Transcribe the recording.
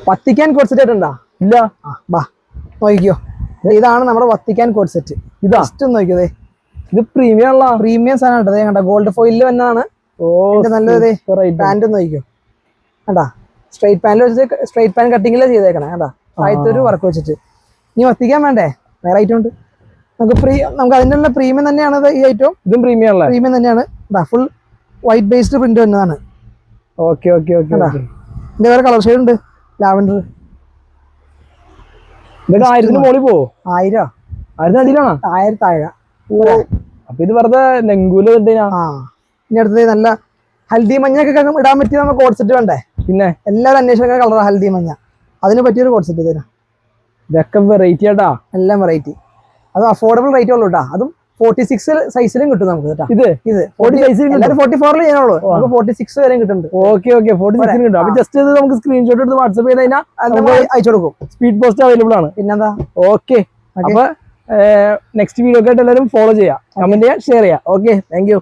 Vatican code set ആയിട്ടുണ്ടോ? ഇല്ല. ബാ നോക്കിക്കോ, ഇതാണ് നമ്മുടെ വത്തിക്കാൻ കോഡ് സെറ്റ്. ഇതാ നോക്കിയോ, ഇത് പ്രീമിയം ആണല്ലോ. പ്രീമിയം സാധനം കേട്ടോ, കണ്ട ഗോൾഡ് ഫോയിലിൽ വന്നതാണ്. നല്ലത് പാന്റ് നോക്കിക്കോ, കണ്ടാ സ്ട്രൈറ്റ് പാനിൽ വെച്ചിട്ട് സ്ട്രൈറ്റ് പാൻ കട്ടിങ്ങിലാണ് ചെയ്തേക്കണേ. കണ്ടാ ആദ്യത്തെ വർക്ക് വെച്ചിട്ട്. ഇനി വത്തിക്കാൻ വേണ്ടേ, വേറെ ഐറ്റം ഉണ്ട് നമുക്ക് അതിന്റെ പ്രീമിയം തന്നെയാണ് ഈ ഐറ്റം. ഇതും പ്രീമിയം തന്നെയാണ്. ഫുൾ വൈറ്റ് ബേസ്ഡ് പ്രിന്റ് തന്നെയാണ്. Okay okay okay. ഇതിന്റെ വേറെ കളർ ഷെയ്ഡ് ഉണ്ട്, ലാവൻഡർ. ഇതൊക്കെ 1000 മുകളിൽ പോവോ? 1000 അടിയിലാണോ? 1000 താഴെ. അപ്പൊ ഇത് വെറുതെ ലെങ്കൂല് ഇനി അടുത്തത് നല്ല ഹൽദി മഞ്ഞൊക്കെ ഇടാൻ പറ്റിയ നമുക്ക് കോഡ് സെറ്റ് വേണ്ടേ? പിന്നെ എല്ലാവരും അന്വേഷിക്കുന്ന കളറാ ഹൽദി മഞ്ഞ. അതിന് പറ്റിയൊരു കോഡ് സെറ്റ് തരാം. ഇതൊക്കെ വെറൈറ്റി ആട്ടാ, എല്ലാം വെറൈറ്റി. അത് അഫോർഡബിൾ റേറ്റ് ഉള്ളൂ കേട്ടോ. അതും 46 സൈസിലും കിട്ടും നമുക്ക് കേട്ടോ. ഇത് 44 ചെയ്യാനുള്ളൂ, നമുക്ക് 46 വരെയും കിട്ടുന്നുണ്ട്. ഓക്കെ ഓക്കെ, 46 കിട്ടും. അപ്പൊ ജസ്റ്റ് ഇത് നമുക്ക് സ്ക്രീൻഷോട്ട് എടുത്ത് വാട്സ്ആപ്പ് ചെയ്ത് കഴിഞ്ഞാൽ അയച്ചു കൊടുക്കും. സ്പീഡ് പോസ്റ്റ് അവൈലബിൾ ആണ്. പിന്നെന്താ. ഓക്കെ, അപ്പൊ നെക്സ്റ്റ് വീഡിയോ ഒക്കെ ആയിട്ട് എല്ലാവരും ഫോളോ ചെയ്യാം, കമന്റ് ചെയ്യാം, ഷെയർ ചെയ്യാം. Okay, thank you.